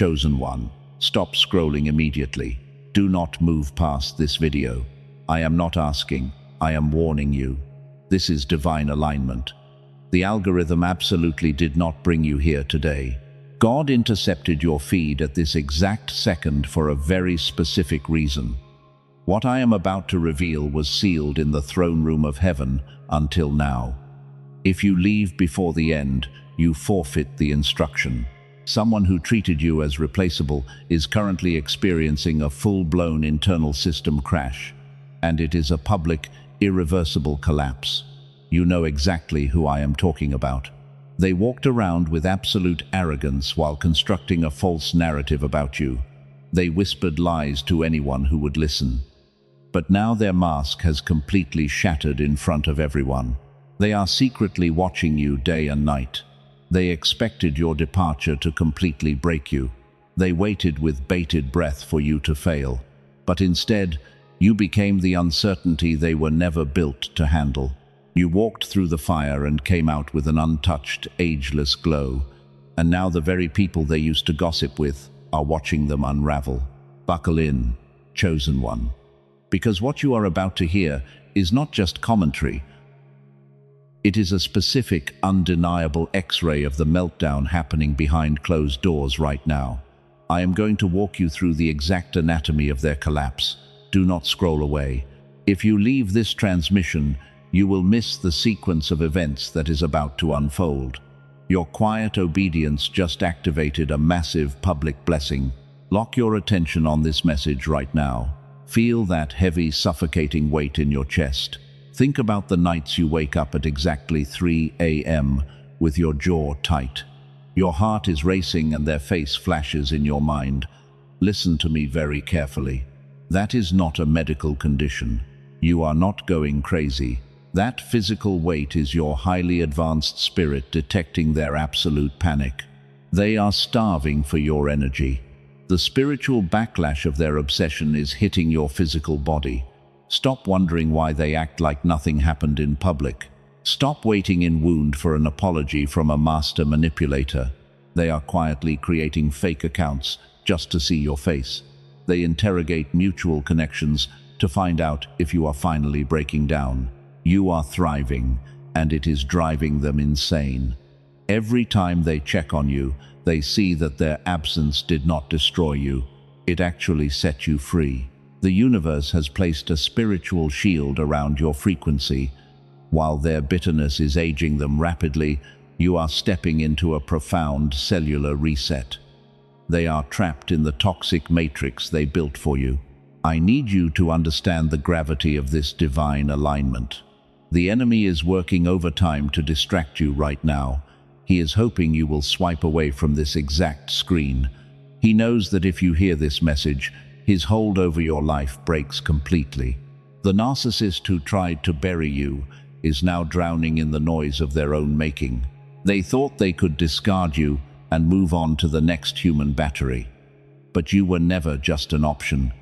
Chosen one, stop scrolling immediately. Do not move past this video. I am not asking, I am warning you. This is divine alignment. The algorithm absolutely did not bring you here today. God intercepted your feed at this exact second for a very specific reason. What I am about to reveal was sealed in the throne room of heaven until now. If you leave before the end, you forfeit the instruction. Someone who treated you as replaceable is currently experiencing a full-blown internal system crash, and it is a public, irreversible collapse. You know exactly who I am talking about. They walked around with absolute arrogance while constructing a false narrative about you. They whispered lies to anyone who would listen. But now their mask has completely shattered in front of everyone. They are secretly watching you day and night. They expected your departure to completely break you. They waited with bated breath for you to fail. But instead, you became the uncertainty they were never built to handle. You walked through the fire and came out with an untouched, ageless glow. And now the very people they used to gossip with are watching them unravel. Buckle in, chosen one. Because what you are about to hear is not just commentary. It is a specific, undeniable X-ray of the meltdown happening behind closed doors right now. I am going to walk you through the exact anatomy of their collapse. Do not scroll away. If you leave this transmission, you will miss the sequence of events that is about to unfold. Your quiet obedience just activated a massive public blessing. Lock your attention on this message right now. Feel that heavy, suffocating weight in your chest. Think about the nights you wake up at exactly 3 a.m. with your jaw tight. Your heart is racing and their face flashes in your mind. Listen to me very carefully. That is not a medical condition. You are not going crazy. That physical weight is your highly advanced spirit detecting their absolute panic. They are starving for your energy. The spiritual backlash of their obsession is hitting your physical body. Stop wondering why they act like nothing happened in public. Stop waiting in wound for an apology from a master manipulator. They are quietly creating fake accounts just to see your face. They interrogate mutual connections to find out if you are finally breaking down. You are thriving, and it is driving them insane. Every time they check on you, they see that their absence did not destroy you. It actually set you free. The universe has placed a spiritual shield around your frequency. While their bitterness is aging them rapidly, you are stepping into a profound cellular reset. They are trapped in the toxic matrix they built for you. I need you to understand the gravity of this divine alignment. The enemy is working overtime to distract you right now. He is hoping you will swipe away from this exact screen. He knows that if you hear this message, his hold over your life breaks completely. The narcissist who tried to bury you is now drowning in the noise of their own making. They thought they could discard you and move on to the next human battery. But you were never just an option.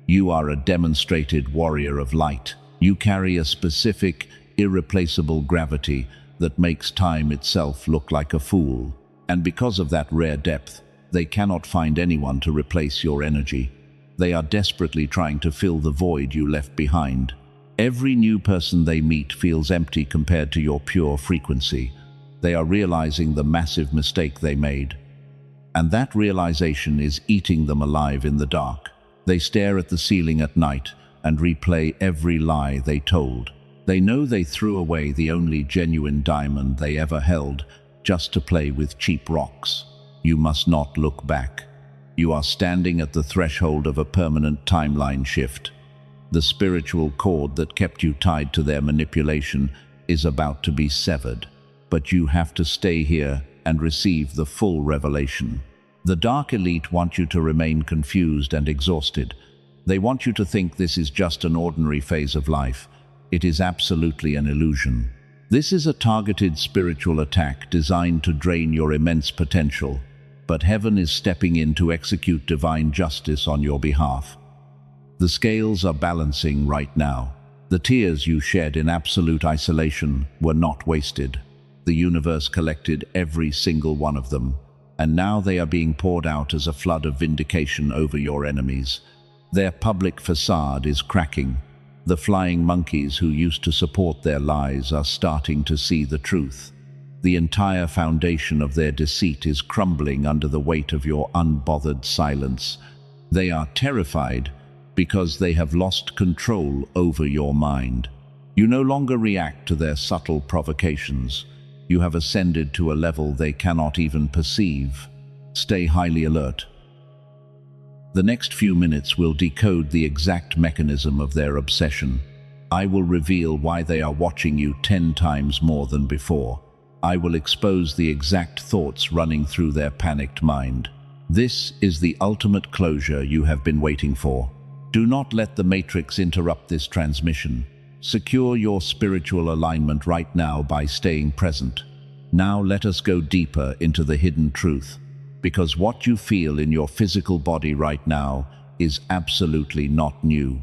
You are a demonstrated warrior of light. You carry a specific, irreplaceable gravity that makes time itself look like a fool. And because of that rare depth, they cannot find anyone to replace your energy. They are desperately trying to fill the void you left behind. Every new person they meet feels empty compared to your pure frequency. They are realizing the massive mistake they made. And that realization is eating them alive in the dark. They stare at the ceiling at night and replay every lie they told. They know they threw away the only genuine diamond they ever held just to play with cheap rocks. You must not look back. You are standing at the threshold of a permanent timeline shift. The spiritual cord that kept you tied to their manipulation is about to be severed. But you have to stay here and receive the full revelation. The dark elite want you to remain confused and exhausted. They want you to think this is just an ordinary phase of life. It is absolutely an illusion. This is a targeted spiritual attack designed to drain your immense potential. But heaven is stepping in to execute divine justice on your behalf. The scales are balancing right now. The tears you shed in absolute isolation were not wasted. The universe collected every single one of them. and now they are being poured out as a flood of vindication over your enemies. Their public facade is cracking. The flying monkeys who used to support their lies are starting to see the truth. The entire foundation of their deceit is crumbling under the weight of your unbothered silence. They are terrified because they have lost control over your mind. You no longer react to their subtle provocations. You have ascended to a level they cannot even perceive. Stay highly alert. The next few minutes will decode the exact mechanism of their obsession. I will reveal why they are watching you 10 times more than before. I will expose the exact thoughts running through their panicked mind. This is the ultimate closure you have been waiting for. Do not let the Matrix interrupt this transmission. Secure your spiritual alignment right now by staying present. Now let us go deeper into the hidden truth, because what you feel in your physical body right now is absolutely not new.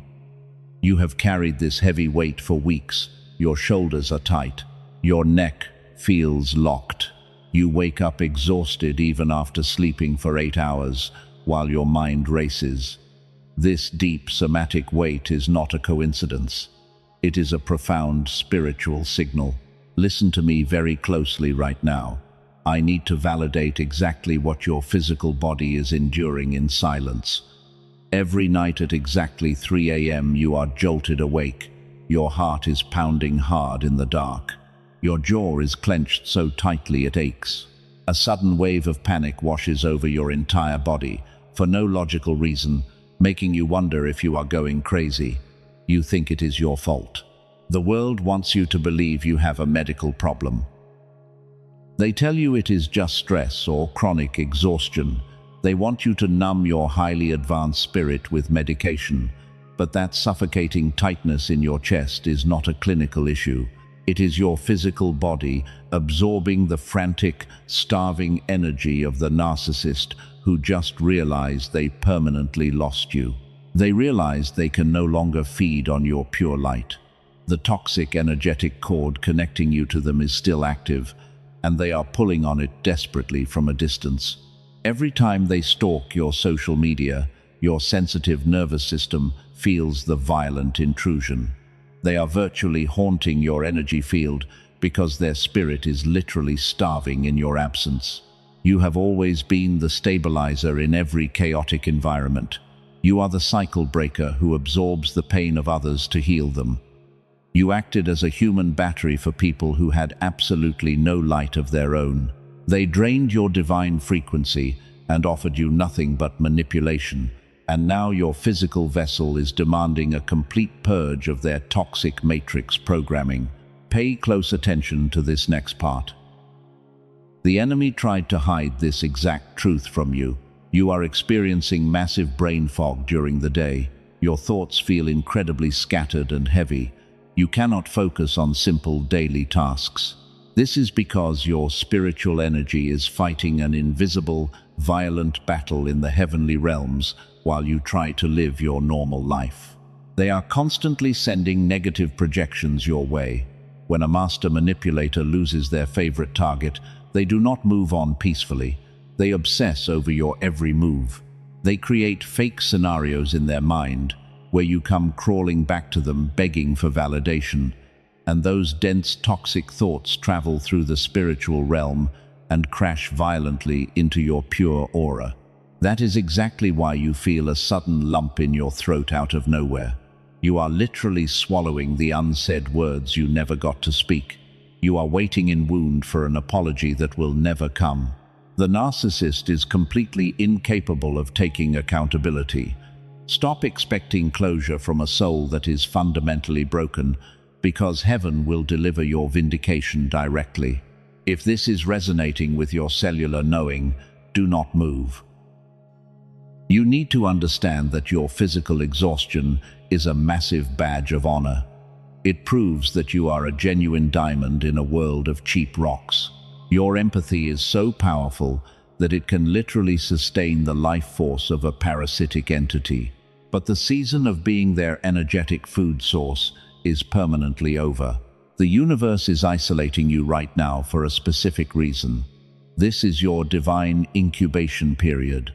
You have carried this heavy weight for weeks. Your shoulders are tight. Your neck feels locked. You wake up exhausted even after sleeping for 8 hours, while your mind races. This deep somatic weight is not a coincidence. It is a profound spiritual signal. Listen to me very closely right now. I need to validate exactly what your physical body is enduring in silence. Every night at exactly 3 a.m. you are jolted awake. Your heart is pounding hard in the dark. Your jaw is clenched so tightly it aches. A sudden wave of panic washes over your entire body, for no logical reason, making you wonder if you are going crazy. You think it is your fault. The world wants you to believe you have a medical problem. They tell you it is just stress or chronic exhaustion. They want you to numb your highly advanced spirit with medication, but that suffocating tightness in your chest is not a clinical issue. It is your physical body absorbing the frantic, starving energy of the narcissist who just realized they permanently lost you. They realize they can no longer feed on your pure light. The toxic energetic cord connecting you to them is still active, and they are pulling on it desperately from a distance. Every time they stalk your social media, your sensitive nervous system feels the violent intrusion. They are virtually haunting your energy field because their spirit is literally starving in your absence. You have always been the stabilizer in every chaotic environment. You are the cycle breaker who absorbs the pain of others to heal them. You acted as a human battery for people who had absolutely no light of their own. They drained your divine frequency and offered you nothing but manipulation, and now your physical vessel is demanding a complete purge of their toxic matrix programming. Pay close attention to this next part. The enemy tried to hide this exact truth from you. You are experiencing massive brain fog during the day. Your thoughts feel incredibly scattered and heavy. You cannot focus on simple daily tasks. This is because your spiritual energy is fighting an invisible, violent battle in the heavenly realms while you try to live your normal life. They are constantly sending negative projections your way. When a master manipulator loses their favorite target, they do not move on peacefully. They obsess over your every move. They create fake scenarios in their mind where you come crawling back to them begging for validation, and those dense toxic thoughts travel through the spiritual realm and crash violently into your pure aura. That is exactly why you feel a sudden lump in your throat out of nowhere. You are literally swallowing the unsaid words you never got to speak. You are waiting in wound for an apology that will never come. The narcissist is completely incapable of taking accountability. Stop expecting closure from a soul that is fundamentally broken, because heaven will deliver your vindication directly. If this is resonating with your cellular knowing, do not move. You need to understand that your physical exhaustion is a massive badge of honor. It proves that you are a genuine diamond in a world of cheap rocks. Your empathy is so powerful that it can literally sustain the life force of a parasitic entity. But the season of being their energetic food source is permanently over. The universe is isolating you right now for a specific reason. This is your divine incubation period.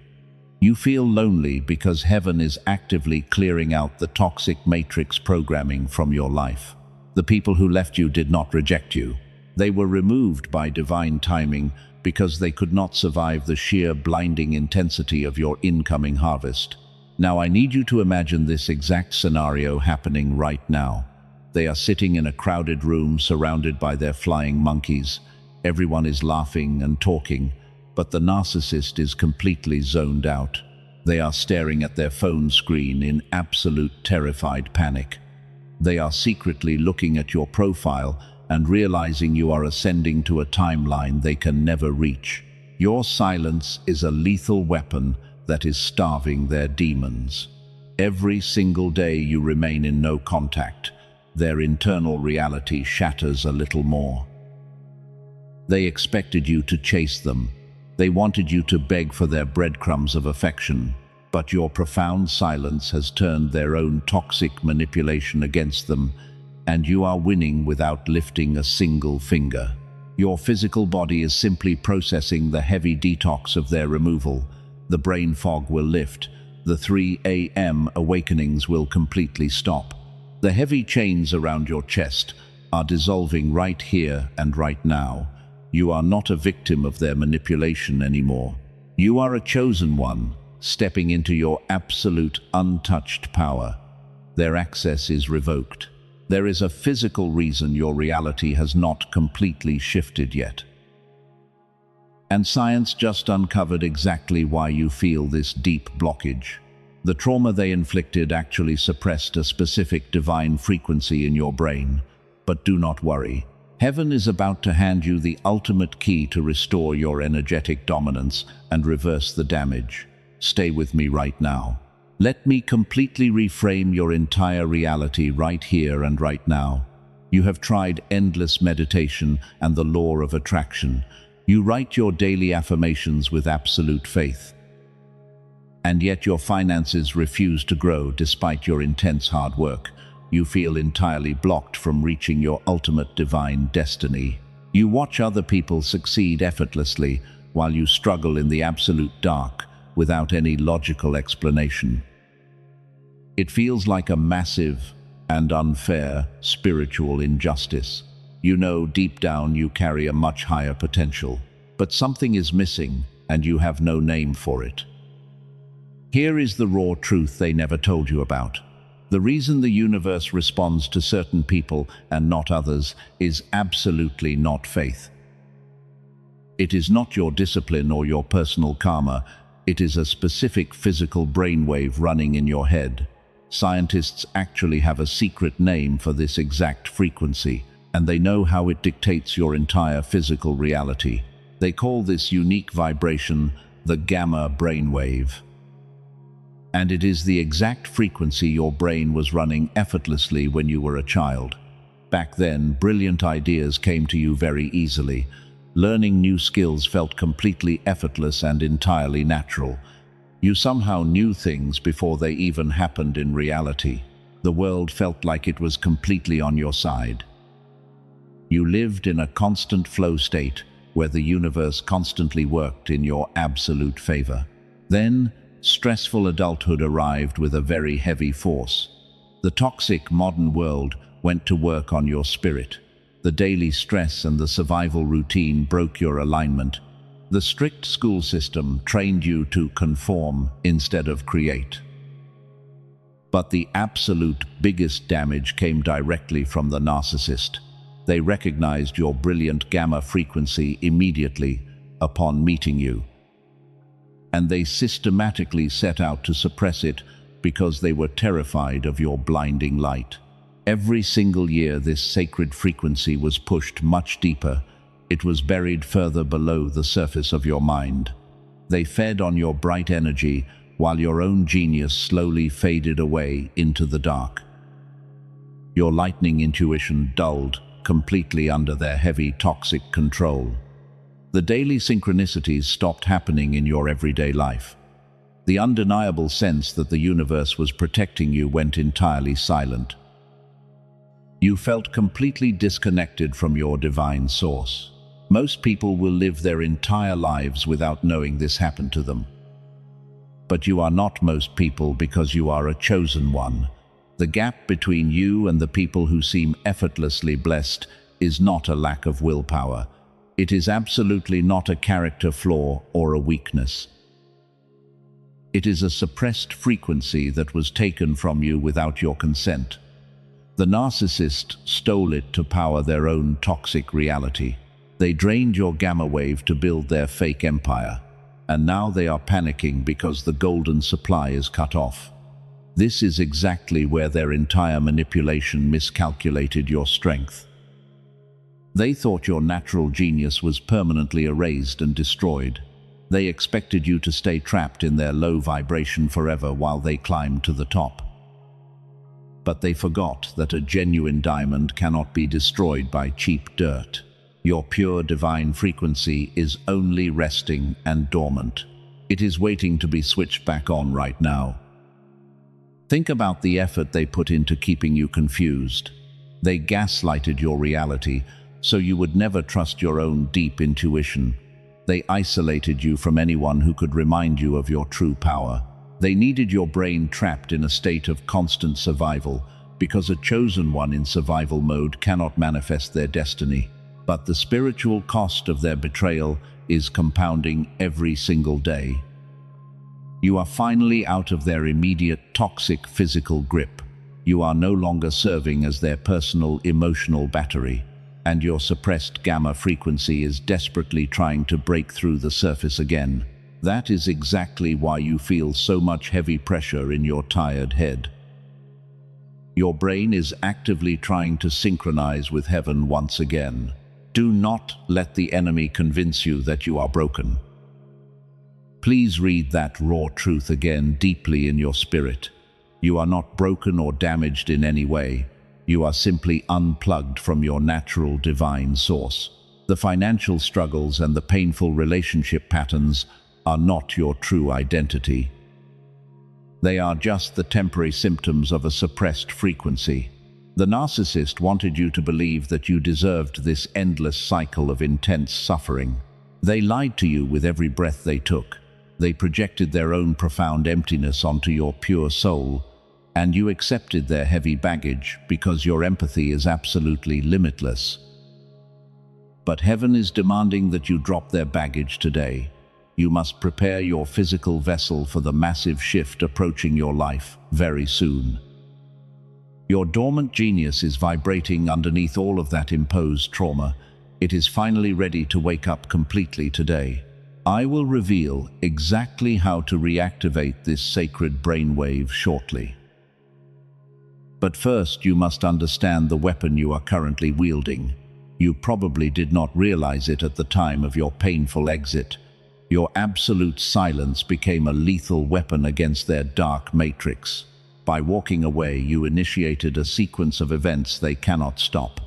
You feel lonely because heaven is actively clearing out the toxic matrix programming from your life. The people who left you did not reject you. They were removed by divine timing because they could not survive the sheer blinding intensity of your incoming harvest. Now I need you to imagine this exact scenario happening right now. They are sitting in a crowded room surrounded by their flying monkeys. Everyone is laughing and talking, but the narcissist is completely zoned out. They are staring at their phone screen in absolute terrified panic. They are secretly looking at your profile and realizing you are ascending to a timeline they can never reach. Your silence is a lethal weapon that is starving their demons. Every single day you remain in no contact, their internal reality shatters a little more. They expected you to chase them. They wanted you to beg for their breadcrumbs of affection, but your profound silence has turned their own toxic manipulation against them, and you are winning without lifting a single finger. Your physical body is simply processing the heavy detox of their removal. The brain fog will lift. The 3 a.m. awakenings will completely stop. The heavy chains around your chest are dissolving right here and right now. You are not a victim of their manipulation anymore. You are a chosen one, stepping into your absolute untouched power. Their access is revoked. There is a physical reason your reality has not completely shifted yet. And science just uncovered exactly why you feel this deep blockage. The trauma they inflicted actually suppressed a specific divine frequency in your brain. But do not worry. Heaven is about to hand you the ultimate key to restore your energetic dominance and reverse the damage. Stay with me right now. Let me completely reframe your entire reality right here and right now. You have tried endless meditation and the law of attraction. You write your daily affirmations with absolute faith. And yet your finances refuse to grow despite your intense hard work. You feel entirely blocked from reaching your ultimate divine destiny. You watch other people succeed effortlessly while you struggle in the absolute dark without any logical explanation. It feels like a massive and unfair spiritual injustice. You know deep down you carry a much higher potential, but something is missing and you have no name for it. Here is the raw truth they never told you about. The reason the universe responds to certain people and not others is absolutely not faith. It is not your discipline or your personal karma. It is a specific physical brainwave running in your head. Scientists actually have a secret name for this exact frequency, and they know how it dictates your entire physical reality. They call this unique vibration the gamma brainwave. And it is the exact frequency your brain was running effortlessly when you were a child. Back then, brilliant ideas came to you very easily. Learning new skills felt completely effortless and entirely natural. You somehow knew things before they even happened in reality. The world felt like it was completely on your side. You lived in a constant flow state where the universe constantly worked in your absolute favor. Then, stressful adulthood arrived with a very heavy force. The toxic modern world went to work on your spirit. The daily stress and the survival routine broke your alignment. The strict school system trained you to conform instead of create. But the absolute biggest damage came directly from the narcissist. They recognized your brilliant gamma frequency immediately upon meeting you. And they systematically set out to suppress it because they were terrified of your blinding light. Every single year this sacred frequency was pushed much deeper. It was buried further below the surface of your mind. They fed on your bright energy while your own genius slowly faded away into the dark. Your lightning intuition dulled completely under their heavy toxic control. The daily synchronicities stopped happening in your everyday life. The undeniable sense that the universe was protecting you went entirely silent. You felt completely disconnected from your divine source. Most people will live their entire lives without knowing this happened to them. But you are not most people because you are a chosen one. The gap between you and the people who seem effortlessly blessed is not a lack of willpower. It is absolutely not a character flaw or a weakness. It is a suppressed frequency that was taken from you without your consent. The narcissist stole it to power their own toxic reality. They drained your gamma wave to build their fake empire, and now they are panicking because the golden supply is cut off. This is exactly where their entire manipulation miscalculated your strength. They thought your natural genius was permanently erased and destroyed. They expected you to stay trapped in their low vibration forever while they climbed to the top. But they forgot that a genuine diamond cannot be destroyed by cheap dirt. Your pure divine frequency is only resting and dormant. It is waiting to be switched back on right now. Think about the effort they put into keeping you confused. They gaslighted your reality so you would never trust your own deep intuition. They isolated you from anyone who could remind you of your true power. They needed your brain trapped in a state of constant survival, because a chosen one in survival mode cannot manifest their destiny. But the spiritual cost of their betrayal is compounding every single day. You are finally out of their immediate toxic physical grip. You are no longer serving as their personal emotional battery, and your suppressed gamma frequency is desperately trying to break through the surface again. That is exactly why you feel so much heavy pressure in your tired head. Your brain is actively trying to synchronize with heaven once again. Do not let the enemy convince you that you are broken. Please read that raw truth again deeply in your spirit. You are not broken or damaged in any way. You are simply unplugged from your natural divine source. The financial struggles and the painful relationship patterns are not your true identity. They are just the temporary symptoms of a suppressed frequency. The narcissist wanted you to believe that you deserved this endless cycle of intense suffering. They lied to you with every breath they took. They projected their own profound emptiness onto your pure soul, and you accepted their heavy baggage because your empathy is absolutely limitless. But heaven is demanding that you drop their baggage today. You must prepare your physical vessel for the massive shift approaching your life very soon. Your dormant genius is vibrating underneath all of that imposed trauma. It is finally ready to wake up completely today. I will reveal exactly how to reactivate this sacred brainwave shortly. But first, you must understand the weapon you are currently wielding. You probably did not realize it at the time of your painful exit. Your absolute silence became a lethal weapon against their dark matrix. By walking away, you initiated a sequence of events they cannot stop.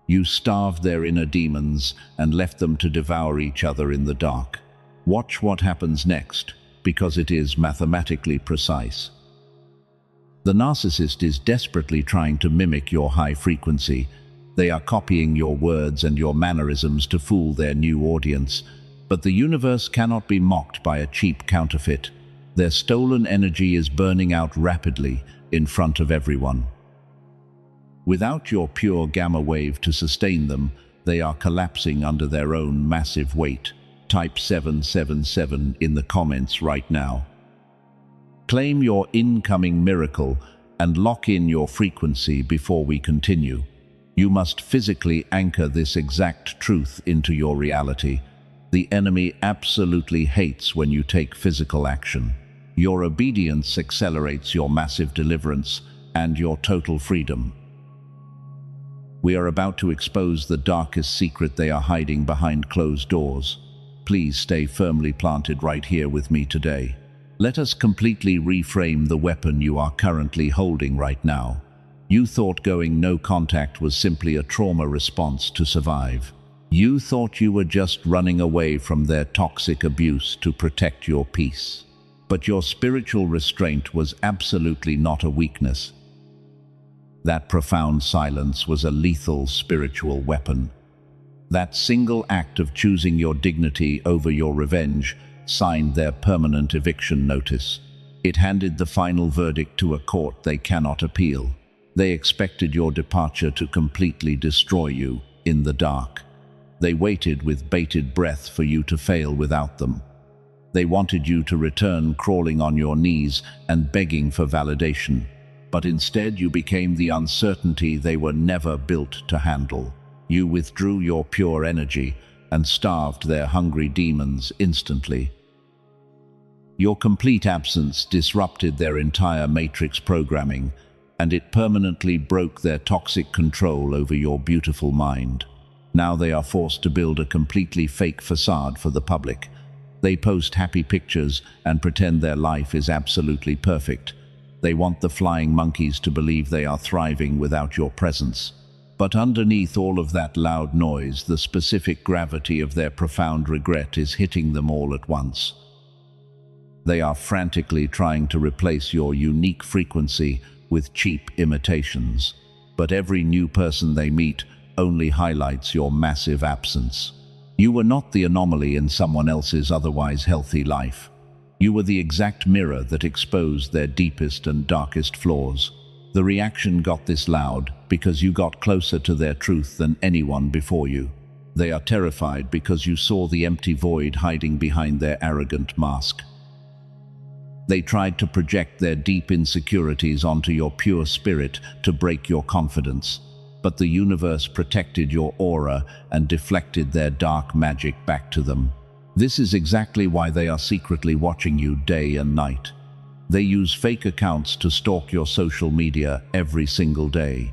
You starved their inner demons and left them to devour each other in the dark. Watch what happens next, because it is mathematically precise. The narcissist is desperately trying to mimic your high frequency. They are copying your words and your mannerisms to fool their new audience. But the universe cannot be mocked by a cheap counterfeit. Their stolen energy is burning out rapidly in front of everyone. Without your pure gamma wave to sustain them, they are collapsing under their own massive weight. Type 777 in the comments right now. Claim your incoming miracle and lock in your frequency before we continue. You must physically anchor this exact truth into your reality. The enemy absolutely hates when you take physical action. Your obedience accelerates your massive deliverance and your total freedom. We are about to expose the darkest secret they are hiding behind closed doors. Please stay firmly planted right here with me today. Let us completely reframe the weapon you are currently holding right now. You thought going no contact was simply a trauma response to survive. You thought you were just running away from their toxic abuse to protect your peace. But your spiritual restraint was absolutely not a weakness. That profound silence was a lethal spiritual weapon. That single act of choosing your dignity over your revenge signed their permanent eviction notice. It handed the final verdict to a court they cannot appeal. They expected your departure to completely destroy you in the dark. They waited with bated breath for you to fail without them. They wanted you to return crawling on your knees and begging for validation. But instead you became the uncertainty they were never built to handle. You withdrew your pure energy and starved their hungry demons instantly. Your complete absence disrupted their entire matrix programming, and it permanently broke their toxic control over your beautiful mind. Now they are forced to build a completely fake facade for the public. They post happy pictures and pretend their life is absolutely perfect. They want the flying monkeys to believe they are thriving without your presence. But underneath all of that loud noise, the specific gravity of their profound regret is hitting them all at once. They are frantically trying to replace your unique frequency with cheap imitations. But every new person they meet only highlights your massive absence. You were not the anomaly in someone else's otherwise healthy life. You were the exact mirror that exposed their deepest and darkest flaws. The reaction got this loud because you got closer to their truth than anyone before you. They are terrified because you saw the empty void hiding behind their arrogant mask. They tried to project their deep insecurities onto your pure spirit to break your confidence. But the universe protected your aura and deflected their dark magic back to them. This is exactly why they are secretly watching you day and night. They use fake accounts to stalk your social media every single day.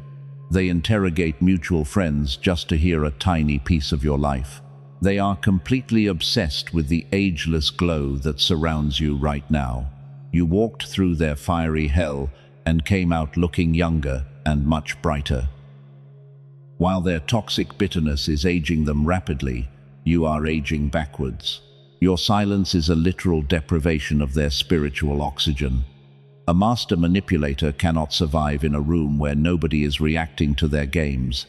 They interrogate mutual friends just to hear a tiny piece of your life. They are completely obsessed with the ageless glow that surrounds you right now. You walked through their fiery hell and came out looking younger and much brighter. While their toxic bitterness is aging them rapidly, you are aging backwards. Your silence is a literal deprivation of their spiritual oxygen. A master manipulator cannot survive in a room where nobody is reacting to their games.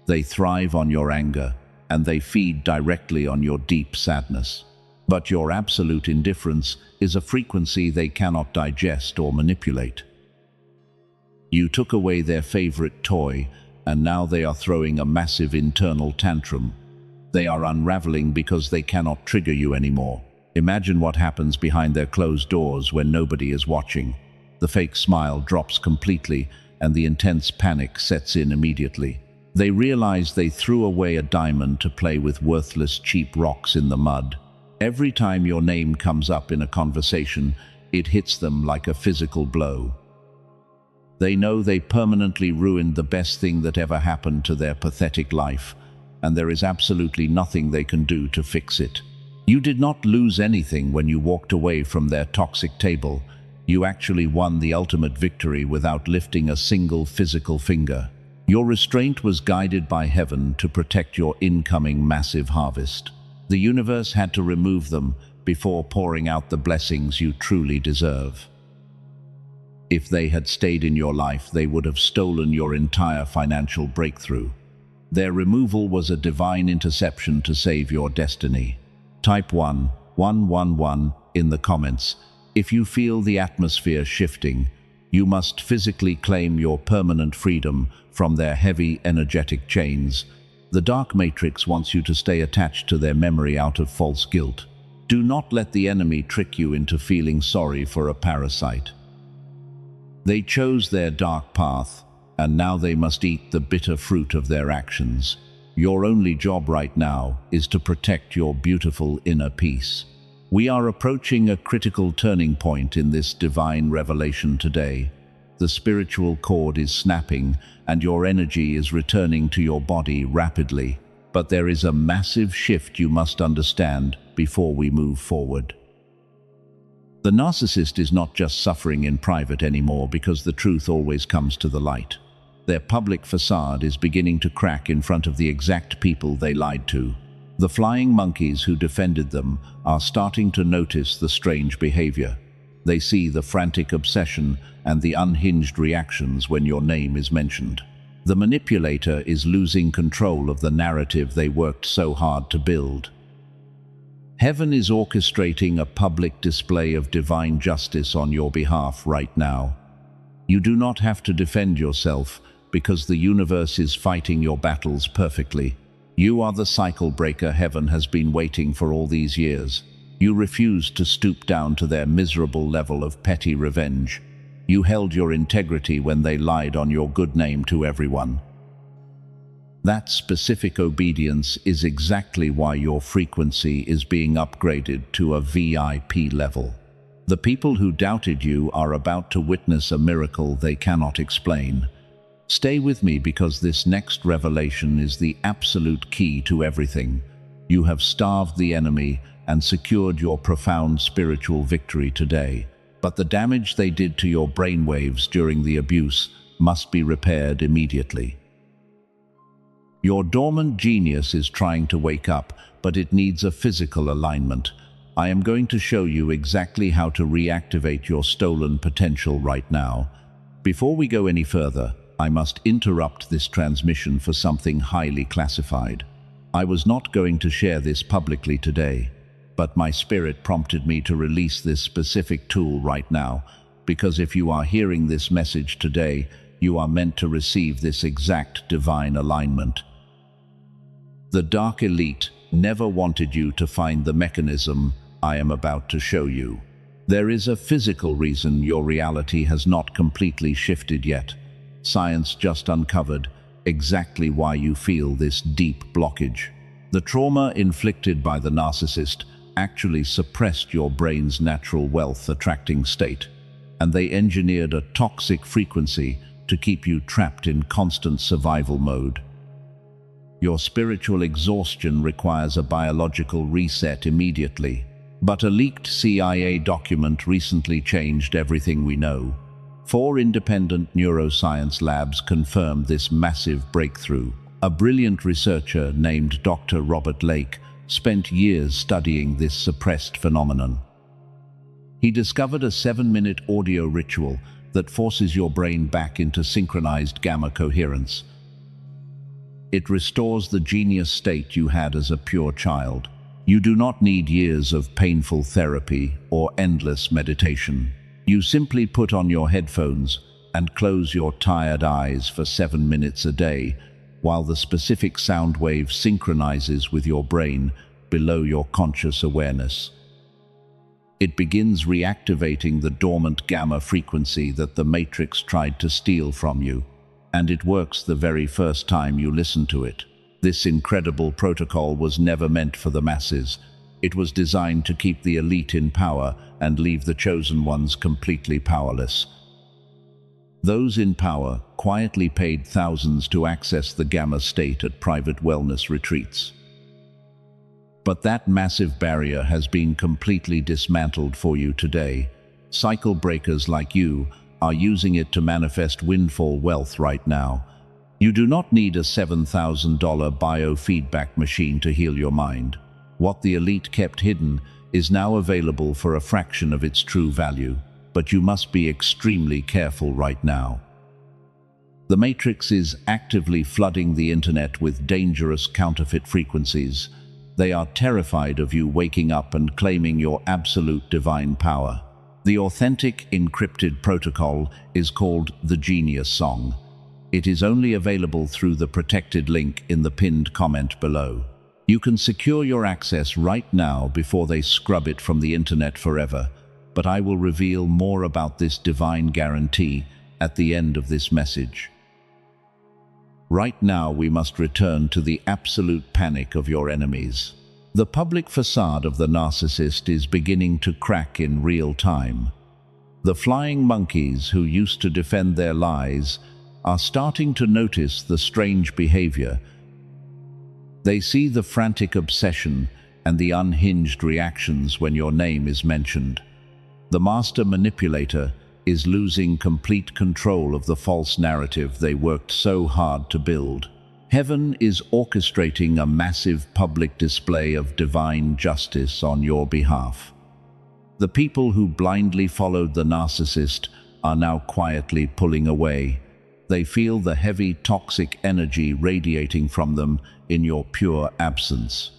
They thrive on your anger, and they feed directly on your deep sadness. But your absolute indifference is a frequency they cannot digest or manipulate. You took away their favorite toy, and now they are throwing a massive internal tantrum. They are unraveling because they cannot trigger you anymore. Imagine what happens behind their closed doors when nobody is watching. The fake smile drops completely, and the intense panic sets in immediately. They realize they threw away a diamond to play with worthless, cheap rocks in the mud. Every time your name comes up in a conversation, it hits them like a physical blow. They know they permanently ruined the best thing that ever happened to their pathetic life, and there is absolutely nothing they can do to fix it. You did not lose anything when you walked away from their toxic table. You actually won the ultimate victory without lifting a single physical finger. Your restraint was guided by heaven to protect your incoming massive harvest. The universe had to remove them before pouring out the blessings you truly deserve. If they had stayed in your life, they would have stolen your entire financial breakthrough. Their removal was a divine interception to save your destiny. Type 111 in the comments if you feel the atmosphere shifting. You must physically claim your permanent freedom from their heavy energetic chains. The dark matrix wants you to stay attached to their memory out of false guilt. Do not let the enemy trick you into feeling sorry for a parasite. They chose their dark path, and now they must eat the bitter fruit of their actions. Your only job right now is to protect your beautiful inner peace. We are approaching a critical turning point in this divine revelation today. The spiritual cord is snapping, and your energy is returning to your body rapidly. But there is a massive shift you must understand before we move forward. The narcissist is not just suffering in private anymore because the truth always comes to the light. Their public facade is beginning to crack in front of the exact people they lied to. The flying monkeys who defended them are starting to notice the strange behavior. They see the frantic obsession and the unhinged reactions when your name is mentioned. The manipulator is losing control of the narrative they worked so hard to build. Heaven is orchestrating a public display of divine justice on your behalf right now. You do not have to defend yourself because the universe is fighting your battles perfectly. You are the cycle breaker heaven has been waiting for all these years. You refused to stoop down to their miserable level of petty revenge. You held your integrity when they lied on your good name to everyone. That specific obedience is exactly why your frequency is being upgraded to a VIP level. The people who doubted you are about to witness a miracle they cannot explain. Stay with me because this next revelation is the absolute key to everything. You have starved the enemy and secured your profound spiritual victory today. But the damage they did to your brainwaves during the abuse must be repaired immediately. Your dormant genius is trying to wake up, but it needs a physical alignment. I am going to show you exactly how to reactivate your stolen potential right now. Before we go any further, I must interrupt this transmission for something highly classified. I was not going to share this publicly today, but my spirit prompted me to release this specific tool right now, because if you are hearing this message today, you are meant to receive this exact divine alignment. The Dark Elite never wanted you to find the mechanism I am about to show you. There is a physical reason your reality has not completely shifted yet. Science just uncovered exactly why you feel this deep blockage. The trauma inflicted by the narcissist actually suppressed your brain's natural wealth-attracting state, and they engineered a toxic frequency to keep you trapped in constant survival mode. Your spiritual exhaustion requires a biological reset immediately, but a leaked CIA document recently changed everything we know. 4 independent neuroscience labs confirmed this massive breakthrough. A brilliant researcher named Dr. Robert Lake spent years studying this suppressed phenomenon. He discovered a 7-minute audio ritual that forces your brain back into synchronized gamma coherence. It restores the genius state you had as a pure child. You do not need years of painful therapy or endless meditation. You simply put on your headphones and close your tired eyes for 7 minutes a day, while the specific sound wave synchronizes with your brain below your conscious awareness. It begins reactivating the dormant gamma frequency that the Matrix tried to steal from you, and it works the very first time you listen to it. This incredible protocol was never meant for the masses. It was designed to keep the elite in power and leave the chosen ones completely powerless. Those in power quietly paid thousands to access the gamma state at private wellness retreats. But that massive barrier has been completely dismantled for you today. Cycle breakers like you are using it to manifest windfall wealth right now. You do not need a $7,000 biofeedback machine to heal your mind. What the elite kept hidden is now available for a fraction of its true value, but you must be extremely careful right now. The Matrix is actively flooding the internet with dangerous counterfeit frequencies. They are terrified of you waking up and claiming your absolute divine power. The authentic encrypted protocol is called the Genius Song. It is only available through the protected link in the pinned comment below. You can secure your access right now before they scrub it from the internet forever, but I will reveal more about this divine guarantee at the end of this message. Right now we must return to the absolute panic of your enemies. The public facade of the narcissist is beginning to crack in real time. The flying monkeys who used to defend their lies are starting to notice the strange behavior. They see the frantic obsession and the unhinged reactions when your name is mentioned. The master manipulator is losing complete control of the false narrative they worked so hard to build. Heaven is orchestrating a massive public display of divine justice on your behalf. The people who blindly followed the narcissist are now quietly pulling away. They feel the heavy, toxic energy radiating from them in your pure absence.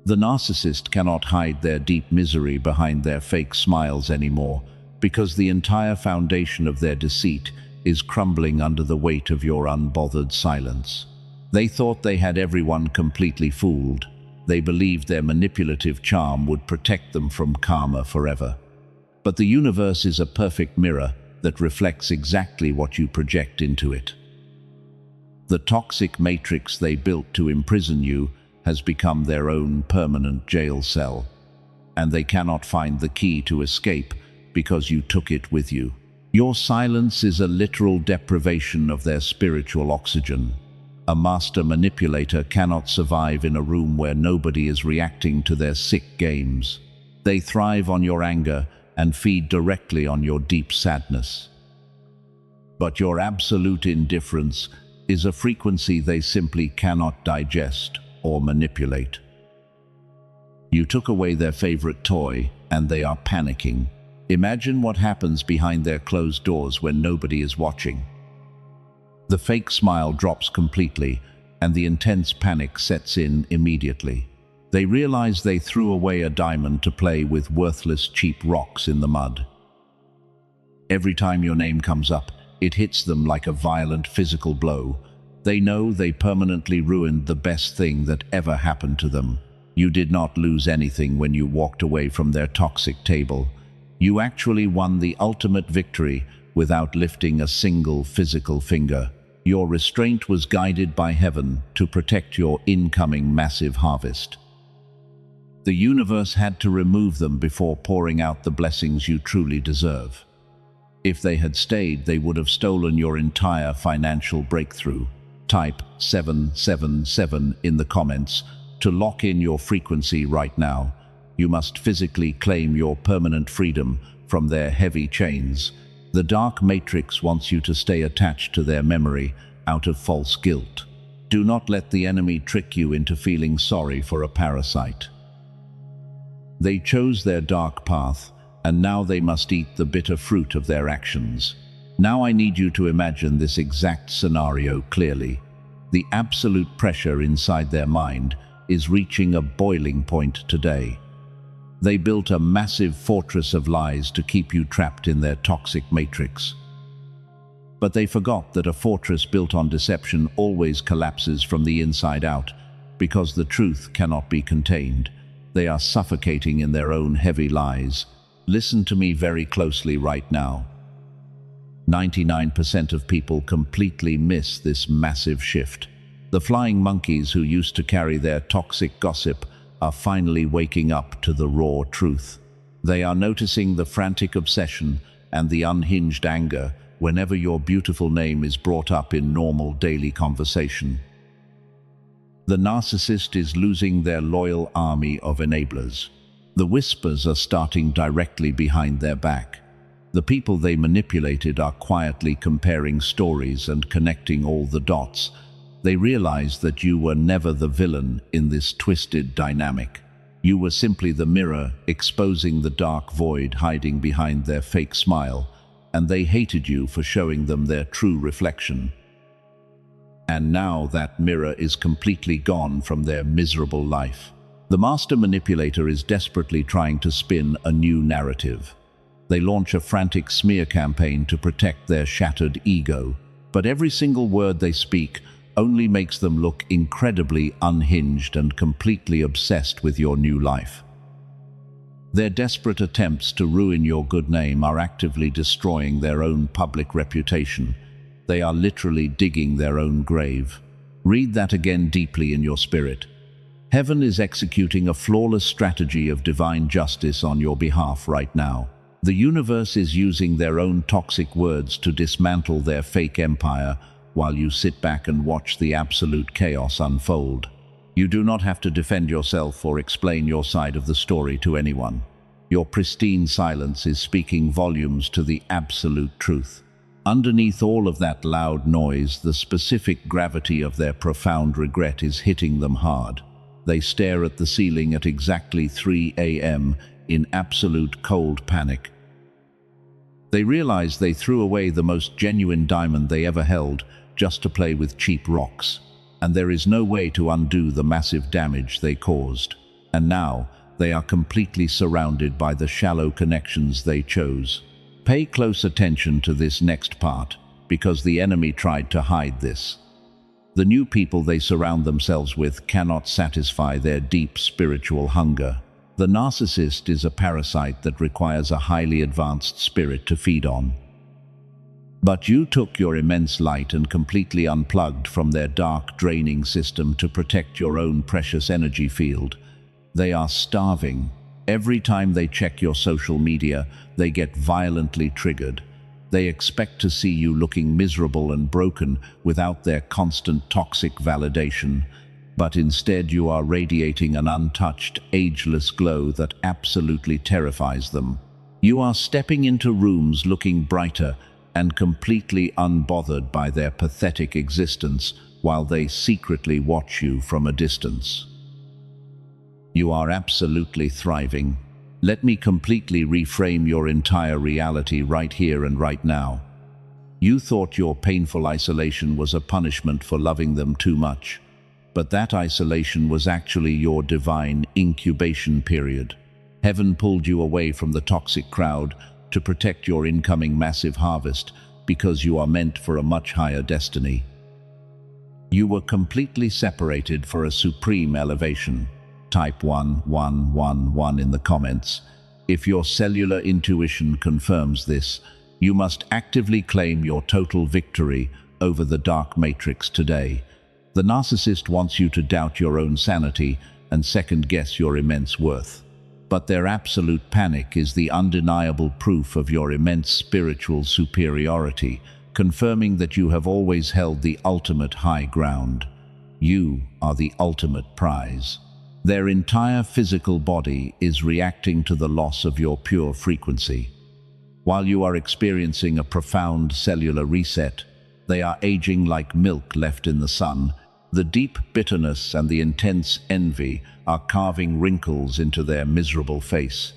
The narcissist cannot hide their deep misery behind their fake smiles anymore, because the entire foundation of their deceit is crumbling under the weight of your unbothered silence. They thought they had everyone completely fooled. They believed their manipulative charm would protect them from karma forever. But the universe is a perfect mirror that reflects exactly what you project into it. The toxic matrix they built to imprison you has become their own permanent jail cell, and they cannot find the key to escape because you took it with you. Your silence is a literal deprivation of their spiritual oxygen. A master manipulator cannot survive in a room where nobody is reacting to their sick games. They thrive on your anger and feed directly on your deep sadness. But your absolute indifference is a frequency they simply cannot digest or manipulate. You took away their favorite toy, and they are panicking. Imagine what happens behind their closed doors when nobody is watching. The fake smile drops completely, and the intense panic sets in immediately. They realize they threw away a diamond to play with worthless, cheap rocks in the mud. Every time your name comes up, it hits them like a violent physical blow. They know they permanently ruined the best thing that ever happened to them. You did not lose anything when you walked away from their toxic table. You actually won the ultimate victory without lifting a single physical finger. Your restraint was guided by heaven to protect your incoming massive harvest. The universe had to remove them before pouring out the blessings you truly deserve. If they had stayed, they would have stolen your entire financial breakthrough. Type 777 in the comments to lock in your frequency right now. You must physically claim your permanent freedom from their heavy chains. The dark matrix wants you to stay attached to their memory out of false guilt. Do not let the enemy trick you into feeling sorry for a parasite. They chose their dark path, and now they must eat the bitter fruit of their actions. Now I need you to imagine this exact scenario clearly. The absolute pressure inside their mind is reaching a boiling point today. They built a massive fortress of lies to keep you trapped in their toxic matrix. But they forgot that a fortress built on deception always collapses from the inside out, because the truth cannot be contained. They are suffocating in their own heavy lies. Listen to me very closely right now. 99% of people completely miss this massive shift. The flying monkeys who used to carry their toxic gossip are finally waking up to the raw truth. They are noticing the frantic obsession and the unhinged anger whenever your beautiful name is brought up in normal daily conversation. The narcissist is losing their loyal army of enablers. The whispers are starting directly behind their back. The people they manipulated are quietly comparing stories and connecting all the dots. They realize that you were never the villain in this twisted dynamic. You were simply the mirror, exposing the dark void hiding behind their fake smile, and they hated you for showing them their true reflection. And now that mirror is completely gone from their miserable life. The master manipulator is desperately trying to spin a new narrative. They launch a frantic smear campaign to protect their shattered ego, but every single word they speak only makes them look incredibly unhinged and completely obsessed with your new life. Their desperate attempts to ruin your good name are actively destroying their own public reputation. They are literally digging their own grave. Read that again deeply in your spirit. Heaven is executing a flawless strategy of divine justice on your behalf right now. The universe is using their own toxic words to dismantle their fake empire while you sit back and watch the absolute chaos unfold. You do not have to defend yourself or explain your side of the story to anyone. Your pristine silence is speaking volumes to the absolute truth. Underneath all of that loud noise, the specific gravity of their profound regret is hitting them hard. They stare at the ceiling at exactly 3 a.m. in absolute cold panic. They realized they threw away the most genuine diamond they ever held just to play with cheap rocks, and there is no way to undo the massive damage they caused. And now, they are completely surrounded by the shallow connections they chose. Pay close attention to this next part, because the enemy tried to hide this. The new people they surround themselves with cannot satisfy their deep spiritual hunger. The narcissist is a parasite that requires a highly advanced spirit to feed on. But you took your immense light and completely unplugged from their dark, draining system to protect your own precious energy field. They are starving. Every time they check your social media, they get violently triggered. They expect to see you looking miserable and broken without their constant toxic validation. But instead you are radiating an untouched, ageless glow that absolutely terrifies them. You are stepping into rooms looking brighter and completely unbothered by their pathetic existence while they secretly watch you from a distance. You are absolutely thriving. Let me completely reframe your entire reality right here and right now. You thought your painful isolation was a punishment for loving them too much. But that isolation was actually your divine incubation period. Heaven pulled you away from the toxic crowd to protect your incoming massive harvest because you are meant for a much higher destiny. You were completely separated for a supreme elevation. Type 1111 in the comments. If your cellular intuition confirms this, you must actively claim your total victory over the dark matrix today. The narcissist wants you to doubt your own sanity and second-guess your immense worth. But their absolute panic is the undeniable proof of your immense spiritual superiority, confirming that you have always held the ultimate high ground. You are the ultimate prize. Their entire physical body is reacting to the loss of your pure frequency. While you are experiencing a profound cellular reset, they are aging like milk left in the sun. The deep bitterness and the intense envy are carving wrinkles into their miserable face.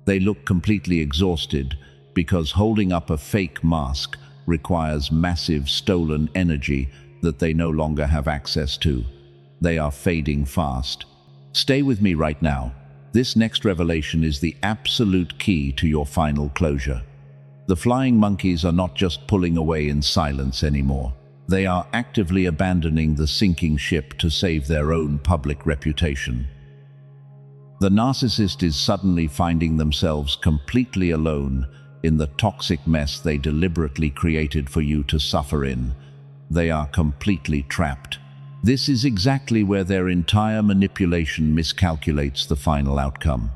They look completely exhausted because holding up a fake mask requires massive stolen energy that they no longer have access to. They are fading fast. Stay with me right now. This next revelation is the absolute key to your final closure. The flying monkeys are not just pulling away in silence anymore. They are actively abandoning the sinking ship to save their own public reputation. The narcissist is suddenly finding themselves completely alone in the toxic mess they deliberately created for you to suffer in. They are completely trapped. This is exactly where their entire manipulation miscalculates the final outcome.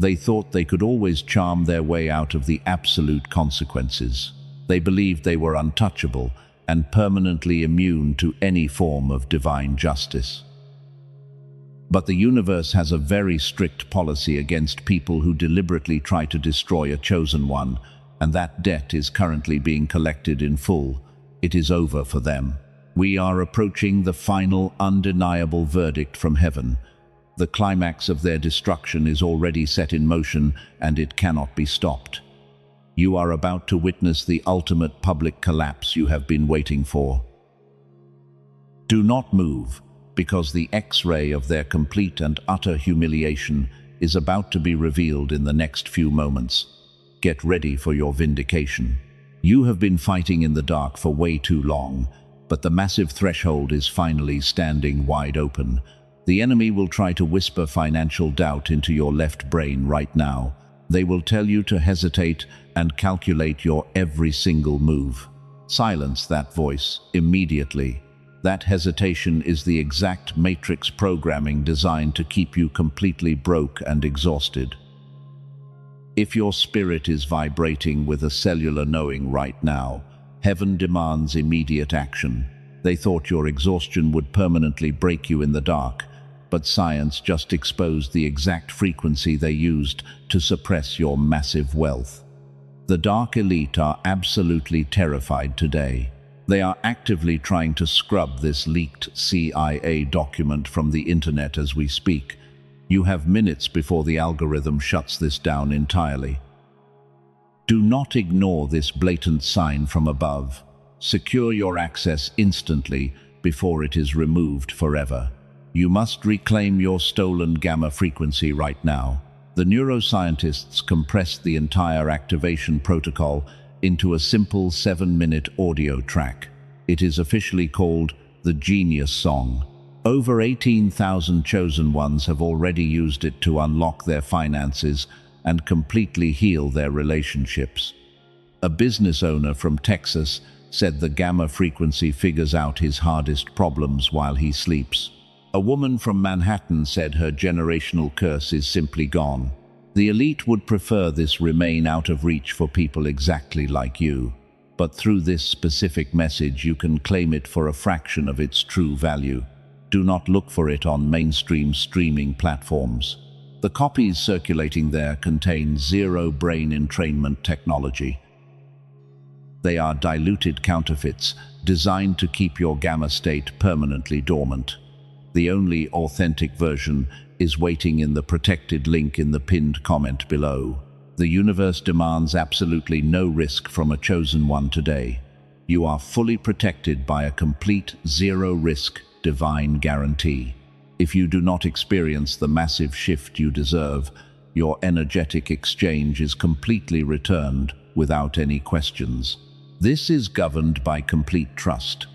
They thought they could always charm their way out of the absolute consequences. They believed they were untouchable and permanently immune to any form of divine justice. But the universe has a very strict policy against people who deliberately try to destroy a chosen one, and that debt is currently being collected in full. It is over for them. We are approaching the final, undeniable verdict from heaven. The climax of their destruction is already set in motion, and it cannot be stopped. You are about to witness the ultimate public collapse you have been waiting for. Do not move, because the X-ray of their complete and utter humiliation is about to be revealed in the next few moments. Get ready for your vindication. You have been fighting in the dark for way too long, but the massive threshold is finally standing wide open. The enemy will try to whisper financial doubt into your left brain right now. They will tell you to hesitate and calculate your every single move. Silence that voice immediately. That hesitation is the exact matrix programming designed to keep you completely broke and exhausted. If your spirit is vibrating with a cellular knowing right now, heaven demands immediate action. They thought your exhaustion would permanently break you in the dark, but science just exposed the exact frequency they used to suppress your massive wealth. The dark elite are absolutely terrified today. They are actively trying to scrub this leaked CIA document from the internet as we speak. You have minutes before the algorithm shuts this down entirely. Do not ignore this blatant sign from above. Secure your access instantly before it is removed forever. You must reclaim your stolen gamma frequency right now. The neuroscientists compressed the entire activation protocol into a simple 7-minute audio track. It is officially called the Genius Song. Over 18,000 chosen ones have already used it to unlock their finances and completely heal their relationships. A business owner from Texas said the gamma frequency figures out his hardest problems while he sleeps. A woman from Manhattan said her generational curse is simply gone. The elite would prefer this remain out of reach for people exactly like you. But through this specific message, you can claim it for a fraction of its true value. Do not look for it on mainstream streaming platforms. The copies circulating there contain zero brain entrainment technology. They are diluted counterfeits designed to keep your gamma state permanently dormant. The only authentic version is waiting in the protected link in the pinned comment below. The universe demands absolutely no risk from a chosen one today. You are fully protected by a complete zero-risk divine guarantee. If you do not experience the massive shift you deserve, your energetic exchange is completely returned without any questions. This is governed by complete trust.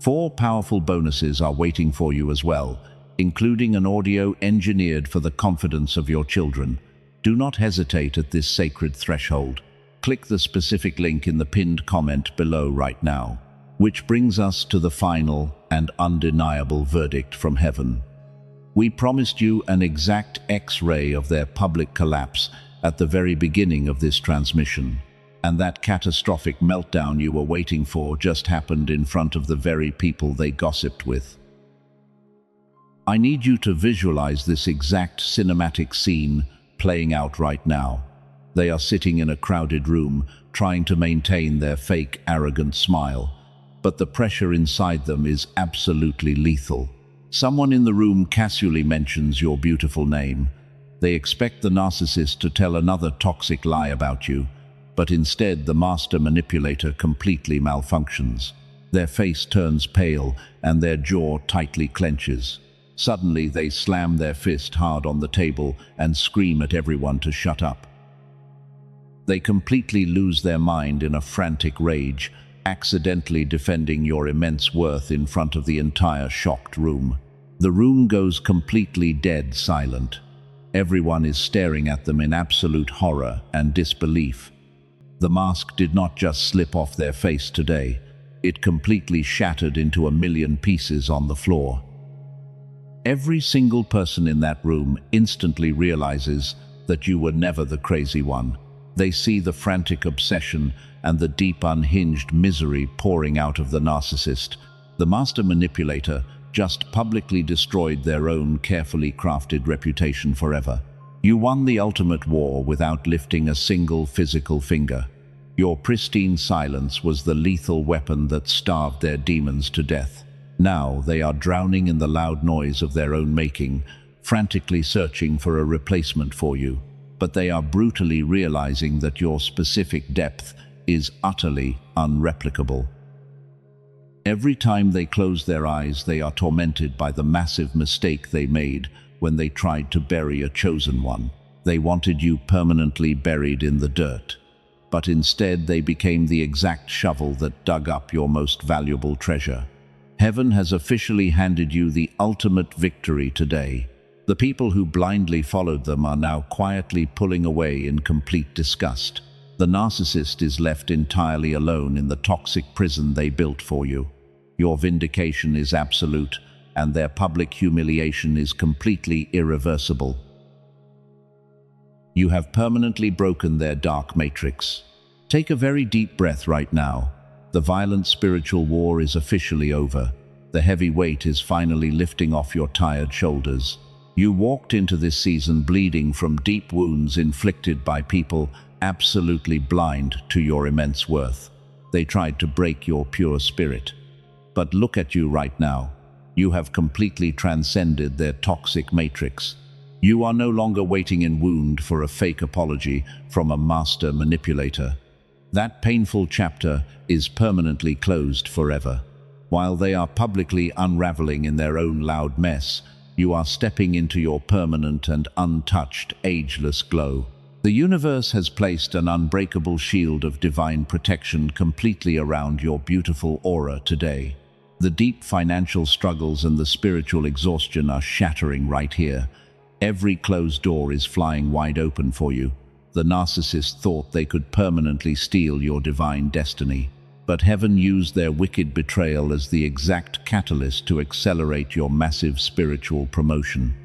4 powerful bonuses are waiting for you as well, including an audio engineered for the confidence of your children. Do not hesitate at this sacred threshold. Click the specific link in the pinned comment below right now. Which brings us to the final and undeniable verdict from heaven. We promised you an exact X-ray of their public collapse at the very beginning of this transmission. And that catastrophic meltdown you were waiting for just happened in front of the very people they gossiped with. I need you to visualize this exact cinematic scene playing out right now. They are sitting in a crowded room, trying to maintain their fake, arrogant smile. But the pressure inside them is absolutely lethal. Someone in the room casually mentions your beautiful name. They expect the narcissist to tell another toxic lie about you, but instead the master manipulator completely malfunctions. Their face turns pale and their jaw tightly clenches. Suddenly they slam their fist hard on the table and scream at everyone to shut up. They completely lose their mind in a frantic rage, accidentally defending your immense worth in front of the entire shocked room. The room goes completely dead silent. Everyone is staring at them in absolute horror and disbelief. The mask did not just slip off their face today. It completely shattered into a million pieces on the floor. Every single person in that room instantly realizes that you were never the crazy one. They see the frantic obsession and the deep unhinged misery pouring out of the narcissist. The master manipulator just publicly destroyed their own carefully crafted reputation forever. You won the ultimate war without lifting a single physical finger. Your pristine silence was the lethal weapon that starved their demons to death. Now they are drowning in the loud noise of their own making, frantically searching for a replacement for you. But they are brutally realizing that your specific depth is utterly unreplicable. Every time they close their eyes, they are tormented by the massive mistake they made when they tried to bury a chosen one. They wanted you permanently buried in the dirt. But instead they became the exact shovel that dug up your most valuable treasure. Heaven has officially handed you the ultimate victory today. The people who blindly followed them are now quietly pulling away in complete disgust. The narcissist is left entirely alone in the toxic prison they built for you. Your vindication is absolute, and their public humiliation is completely irreversible. You have permanently broken their dark matrix. Take a very deep breath right now. The violent spiritual war is officially over. The heavy weight is finally lifting off your tired shoulders. You walked into this season bleeding from deep wounds inflicted by people absolutely blind to your immense worth. They tried to break your pure spirit. But look at you right now. You have completely transcended their toxic matrix. You are no longer waiting in wound for a fake apology from a master manipulator. That painful chapter is permanently closed forever. While they are publicly unraveling in their own loud mess, you are stepping into your permanent and untouched, ageless glow. The universe has placed an unbreakable shield of divine protection completely around your beautiful aura today. The deep financial struggles and the spiritual exhaustion are shattering right here. Every closed door is flying wide open for you. The narcissist thought they could permanently steal your divine destiny, but heaven used their wicked betrayal as the exact catalyst to accelerate your massive spiritual promotion.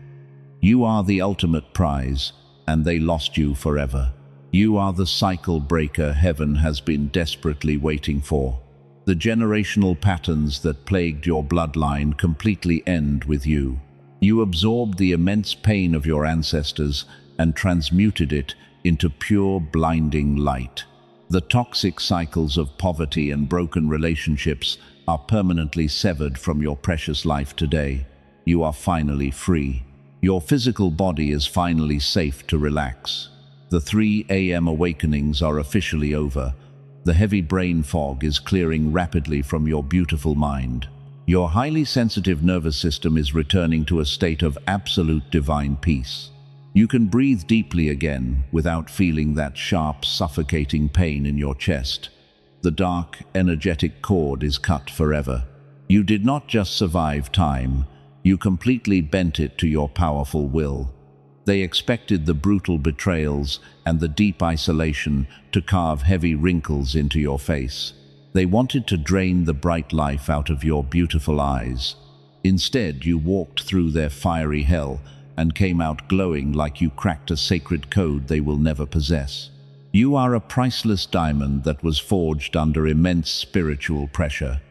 You are the ultimate prize, and they lost you forever. You are the cycle breaker heaven has been desperately waiting for. The generational patterns that plagued your bloodline completely end with you. You absorbed the immense pain of your ancestors and transmuted it into pure, blinding light. The toxic cycles of poverty and broken relationships are permanently severed from your precious life today. You are finally free. Your physical body is finally safe to relax. The 3 a.m. awakenings are officially over. The heavy brain fog is clearing rapidly from your beautiful mind. Your highly sensitive nervous system is returning to a state of absolute divine peace. You can breathe deeply again without feeling that sharp, suffocating pain in your chest. The dark, energetic cord is cut forever. You did not just survive time, you completely bent it to your powerful will. They expected the brutal betrayals and the deep isolation to carve heavy wrinkles into your face. They wanted to drain the bright life out of your beautiful eyes. Instead, you walked through their fiery hell and came out glowing like you cracked a sacred code they will never possess. You are a priceless diamond that was forged under immense spiritual pressure.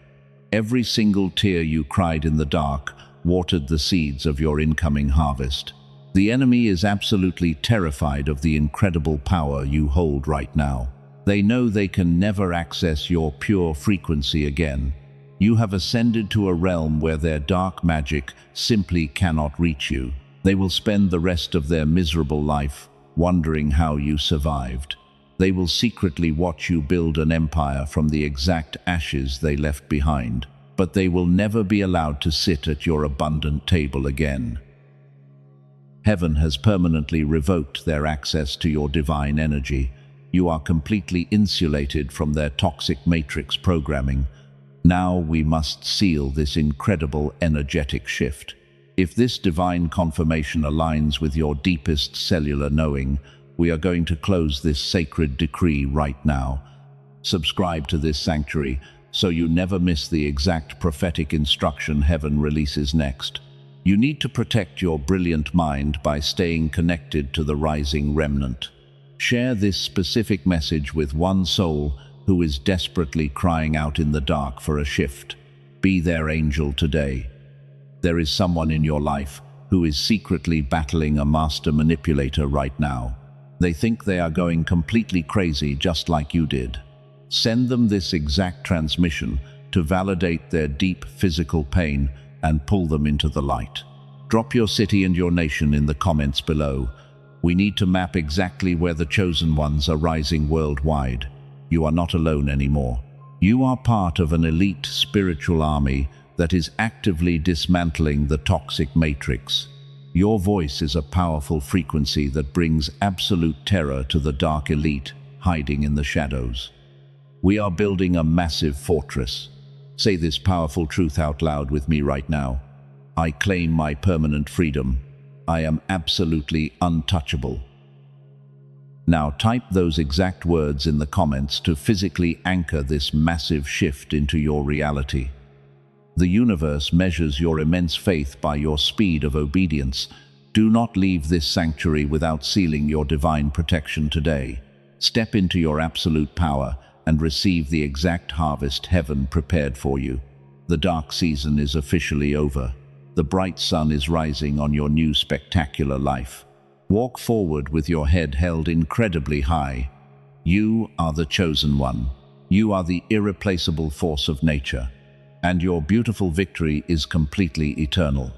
Every single tear you cried in the dark watered the seeds of your incoming harvest. The enemy is absolutely terrified of the incredible power you hold right now. They know they can never access your pure frequency again. You have ascended to a realm where their dark magic simply cannot reach you. They will spend the rest of their miserable life wondering how you survived. They will secretly watch you build an empire from the exact ashes they left behind, but they will never be allowed to sit at your abundant table again. Heaven has permanently revoked their access to your divine energy. You are completely insulated from their toxic matrix programming. Now we must seal this incredible energetic shift. If this divine confirmation aligns with your deepest cellular knowing, we are going to close this sacred decree right now. Subscribe to this sanctuary so you never miss the exact prophetic instruction heaven releases next. You need to protect your brilliant mind by staying connected to the rising remnant. Share this specific message with one soul who is desperately crying out in the dark for a shift. Be their angel today. There is someone in your life who is secretly battling a master manipulator right now. They think they are going completely crazy just like you did. Send them this exact transmission to validate their deep physical pain and pull them into the light. Drop your city and your nation in the comments below. We need to map exactly where the chosen ones are rising worldwide. You are not alone anymore. You are part of an elite spiritual army that is actively dismantling the toxic matrix. Your voice is a powerful frequency that brings absolute terror to the dark elite hiding in the shadows. We are building a massive fortress. Say this powerful truth out loud with me right now. I claim my permanent freedom. I am absolutely untouchable. Now type those exact words in the comments to physically anchor this massive shift into your reality. The universe measures your immense faith by your speed of obedience. Do not leave this sanctuary without sealing your divine protection today. Step into your absolute power and receive the exact harvest heaven prepared for you. The dark season is officially over. The bright sun is rising on your new spectacular life. Walk forward with your head held incredibly high. You are the chosen one. You are the irreplaceable force of nature. And your beautiful victory is completely eternal.